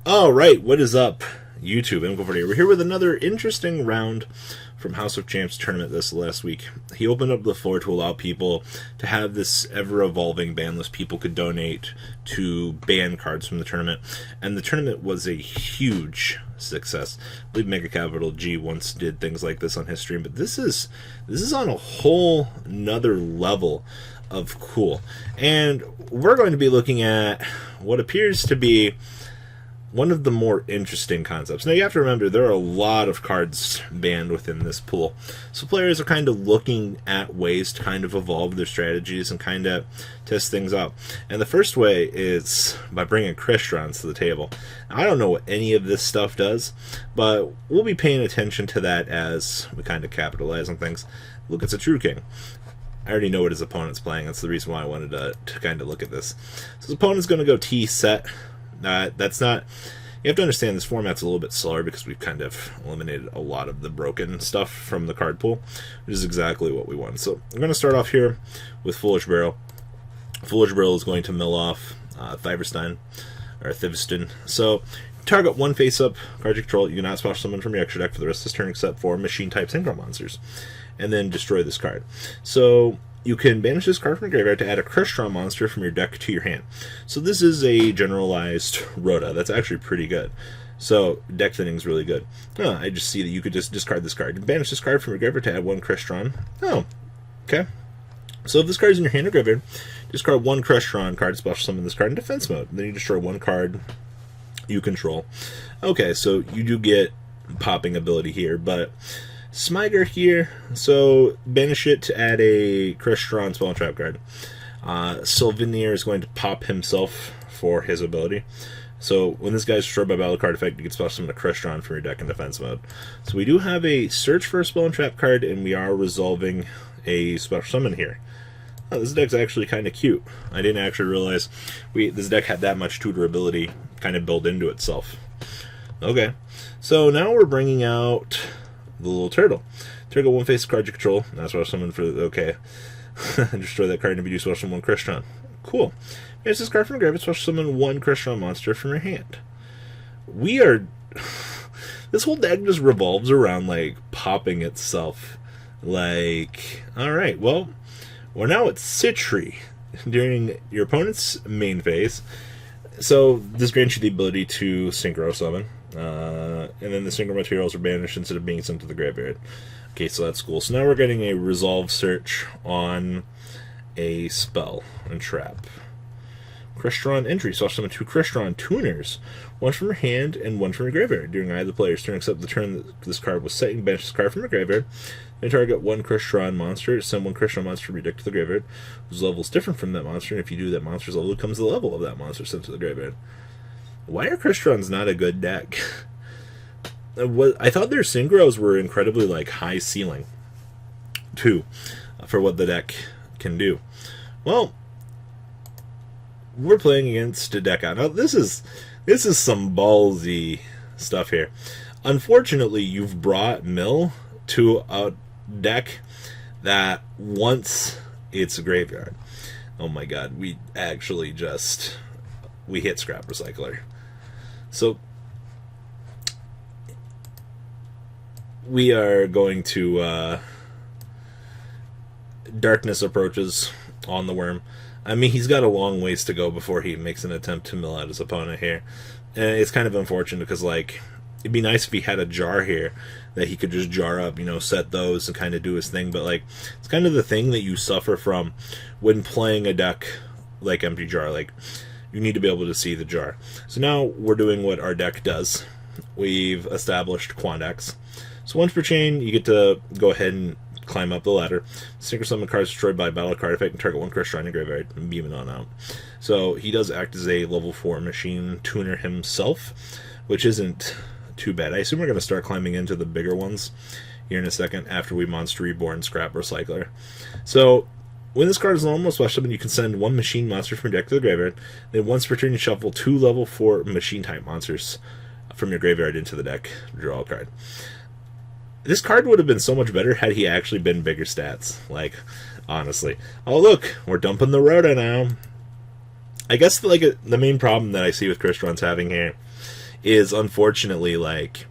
All right, what is up, YouTube? M448. We're here with another interesting round from House of Champs tournament this last week. He opened up the floor to allow people to have this ever-evolving ban list. People could donate to ban cards from the tournament, and the tournament was a huge success. I believe Mega Capital G once did things like this on his stream, but this is on a whole nother level of cool. And we're going to be looking at what appears to be one of the more interesting concepts. Now, you have to remember, there are a lot of cards banned within this pool. So players are kind of looking at ways to kind of evolve their strategies and kind of test things out. And the first way is by bringing Crystrons to the table. Now, I don't know what any of this stuff does, but we'll be paying attention to that as we kind of capitalize on things. Look, it's a True King. I already know what his opponent's playing. That's the reason why I wanted to kind of look at this. So his opponent's going to go T-set. That's not... You have to understand this format's a little bit slower because we've kind of eliminated a lot of the broken stuff from the card pool, which is exactly what we want. So I'm going to start off here with Foolish Barrel. Foolish Barrel is going to mill off Thiverstein, or Thiviston. So target one face-up card you control. You cannot special summon from your extra deck for the rest of this turn except for machine-type synchro monsters, and then destroy this card. So you can banish this card from your graveyard to add a Crystron monster from your deck to your hand. So this is a generalized Rhoda. That's actually pretty good. So deck thinning is really good. Oh, I just see that you could just discard this card. And banish this card from your graveyard to add one Crystron. Oh, okay. So if this card is in your hand or graveyard, discard one Crystron card, special summon this card in defense mode. Then you destroy one card you control. Okay, so you do get popping ability here, but Smyger here, so banish it to add a Crystron spell and trap card. Sylvanir is going to pop himself for his ability. So when this guy's destroyed by battle card effect, you can special summon a Crystron from your deck in defense mode. So we do have a search for a spell and trap card, and we are resolving a special summon here. Oh, this deck's actually kind of cute. I didn't actually realize this deck had that much tutor ability kind of built into itself. Okay, so now we're bringing out the little turtle. Turtle, one face card you control. That's what I summon for. Okay. Destroy that card and if you do special summon one Crystron. Cool. Here's this card from your graveyard. Special summon one Crystron monster from your hand. We are. This whole deck just revolves around like popping itself. Like, alright, well, we're now at Citry during your opponent's main phase. So this grants you the ability to synchro summon. And then the synchro materials are banished instead of being sent to the graveyard. Okay, so that's cool. So now we're getting a resolve search on a spell and trap. Crystron entry. So I'll summon two Crystron tuners. One from your hand and one from your graveyard. During either player's turn except the turn that this card was set, you can banish this card from your graveyard. Then target one Crystron monster. Send one Crystron monster from your deck to the graveyard, whose level is different from that monster. And if you do, that monster's level becomes the level of that monster sent to the graveyard. Why are Crystrons not a good deck? I thought their synchros were incredibly like high ceiling, too, for what the deck can do. Well, we're playing against a deck out. Now this is some ballsy stuff here. Unfortunately, you've brought Mill to a deck that wants its graveyard. Oh my god, we actually we hit Scrap Recycler. So we are going to Darkness approaches on the worm. I mean, he's got a long ways to go before he makes an attempt to mill out his opponent here. And it's kind of unfortunate because, like, it'd be nice if he had a jar here that he could just jar up, you know, set those and kind of do his thing. But, like, it's kind of the thing that you suffer from when playing a deck like Empty Jar. Like, you need to be able to see the jar. So now we're doing what our deck does. We've established Quandax. So once per chain, you get to go ahead and climb up the ladder. Synchro summon cards destroyed by battle card effect and target one Crystron in your graveyard and beam it on out. So he does act as a level 4 machine tuner himself, which isn't too bad. I assume we're going to start climbing into the bigger ones here in a second after we Monster Reborn Scrap Recycler. So when this card is normal special summon, you can send one machine monster from your deck to the graveyard. Then once per turn, you shuffle 2 level 4 machine type monsters from your graveyard into the deck. Draw a card. This card would have been so much better had he actually been bigger stats. Like, honestly. Oh, look, we're dumping the Rhoda now. I guess, like, the main problem that I see with Crystrons having here is unfortunately, like,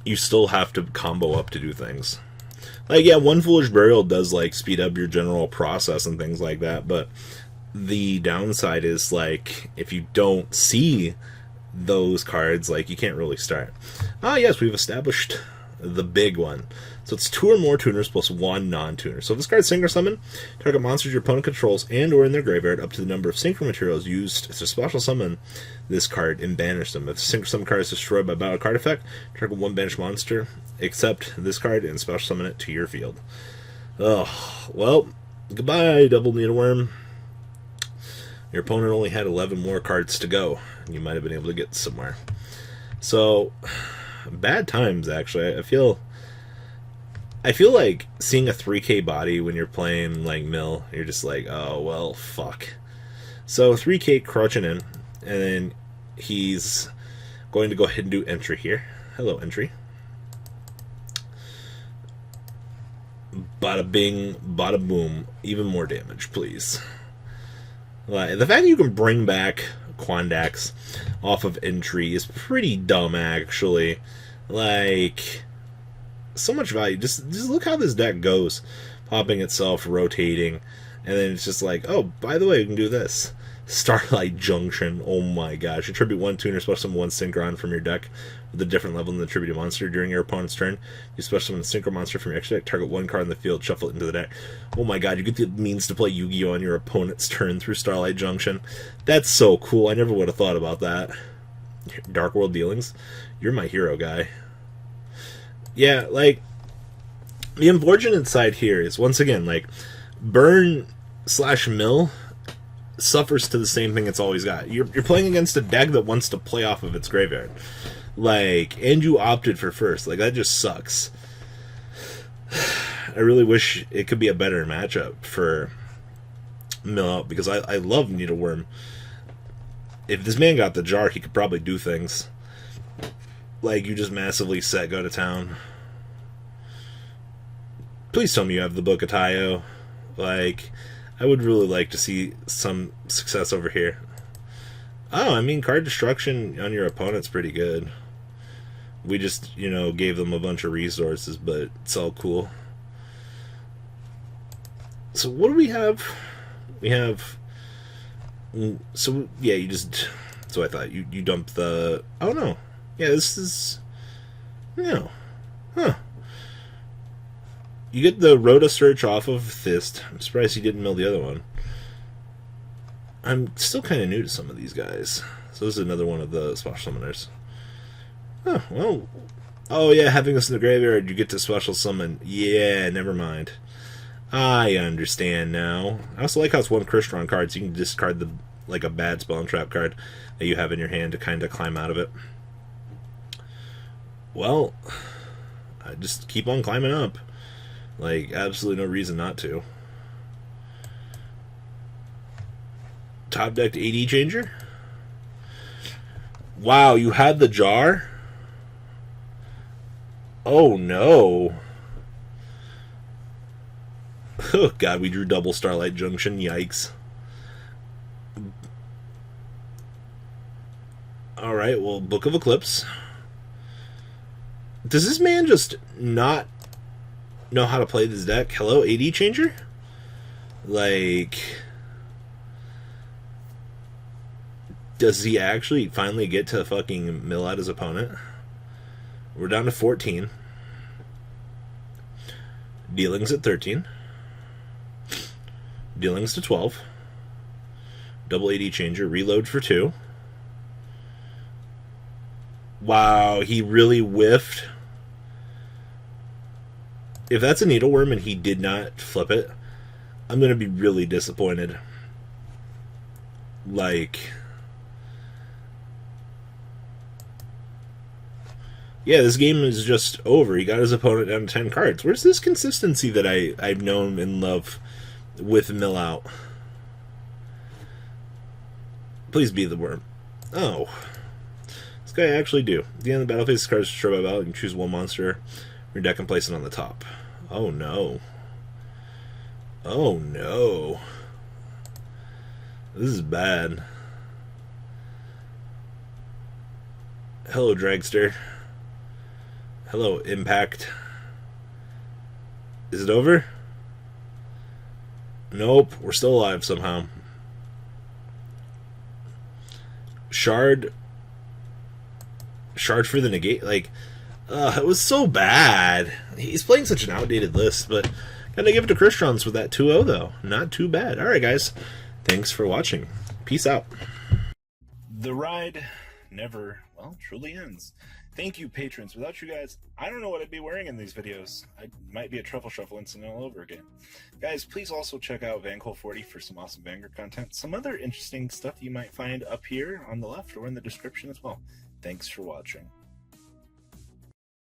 you still have to combo up to do things. Like, yeah, One Foolish Burial does, like, speed up your general process and things like that, but the downside is, like, if you don't see those cards, like, you can't really start. Ah, yes, we've established the big one. So it's 2 or more tuners plus 1 non-tuner. So if this card's Synchro Summon, target monsters your opponent controls and or in their graveyard up to the number of Synchro materials used to special summon this card and banish them. If the Synchro Summon card is destroyed by battle card effect, target 1 banished monster, except this card, and special summon it to your field. Oh, well, goodbye, Double Needleworm. Your opponent only had 11 more cards to go. You might have been able to get somewhere. So, bad times, actually. I feel like seeing a 3K body when you're playing, like, Mill, you're just like, oh, well, fuck. So, 3K crouching in, and then he's going to go ahead and do entry here. Hello, entry. Bada bing, bada boom. Even more damage, please. Like, the fact that you can bring back Quandax off of entry is pretty dumb, actually. Like, so much value. Just look how this deck goes. Popping itself, rotating, and then it's just like, oh, by the way, you can do this. Starlight Junction. Oh my gosh. Attribute 1 tuner, special summon 1 Synchron from your deck with a different level than the attributed monster during your opponent's turn. You special summon a Synchro monster from your extra deck, target 1 card in the field, shuffle it into the deck. Oh my god, you get the means to play Yu-Gi-Oh! On your opponent's turn through Starlight Junction. That's so cool. I never would have thought about that. Dark World Dealings. You're my hero, guy. Yeah, like, the unfortunate side here is, once again, like, Burn/Mill suffers to the same thing it's always got. You're playing against a deck that wants to play off of its graveyard. Like, and you opted for first. Like, that just sucks. I really wish it could be a better matchup for Mill out, because I love Needleworm. If this man got the jar, he could probably do things. Like, you just massively set, go to town. Please tell me you have the Book of Tayo. Like, I would really like to see some success over here. Oh, I mean, card destruction on your opponent's pretty good. We just, you know, gave them a bunch of resources, but it's all cool. So what do we have? We have... So, yeah, you just... So I thought you dump the... Oh, no. Yeah, this is... No. Huh. You get the Rhoda Search off of Thist. I'm surprised he didn't mill the other one. I'm still kind of new to some of these guys. So this is another one of the special summoners. Oh, well. Oh, yeah, having this in the graveyard, you get to special summon. Yeah, never mind. I understand now. I also like how it's 1 Crystron card, so you can discard the, like, a bad spell and trap card that you have in your hand to kind of climb out of it. Well, I just keep on climbing up. Like, absolutely no reason not to. Top decked AD changer? Wow, you had the jar? Oh no. Oh god, we drew double Starlight Junction, yikes. Alright, well, Book of Eclipse. Does this man just not know how to play this deck? Hello, AD changer? Like, does he actually finally get to fucking mill out his opponent? We're down to 14. Dealings at 13. Dealings to 12. Double AD changer, reload for 2. Wow, he really whiffed. If that's a Needleworm and he did not flip it, I'm going to be really disappointed. Like, yeah, this game is just over. He got his opponent down to 10 cards. Where's this consistency that I've known and love with Mill Out? Please be the worm. Oh. This guy actually do. At the end of the battle phase, cards destroyed by battle. You can choose 1 monster from your deck and place it on the top. Oh no. Oh no. This is bad. Hello, Dragster. Hello, Impact. Is it over? Nope, we're still alive somehow. Shard for the negate. Like, it was so bad. He's playing such an outdated list, but gotta give it to Crystrons with that 2-0, though. Not too bad. Alright, guys. Thanks for watching. Peace out. The ride never, well, truly ends. Thank you, patrons. Without you guys, I don't know what I'd be wearing in these videos. I might be a truffle shuffle incident all over again. Guys, please also check out Vanquil40 for some awesome Vanguard content. Some other interesting stuff you might find up here on the left or in the description as well. Thanks for watching.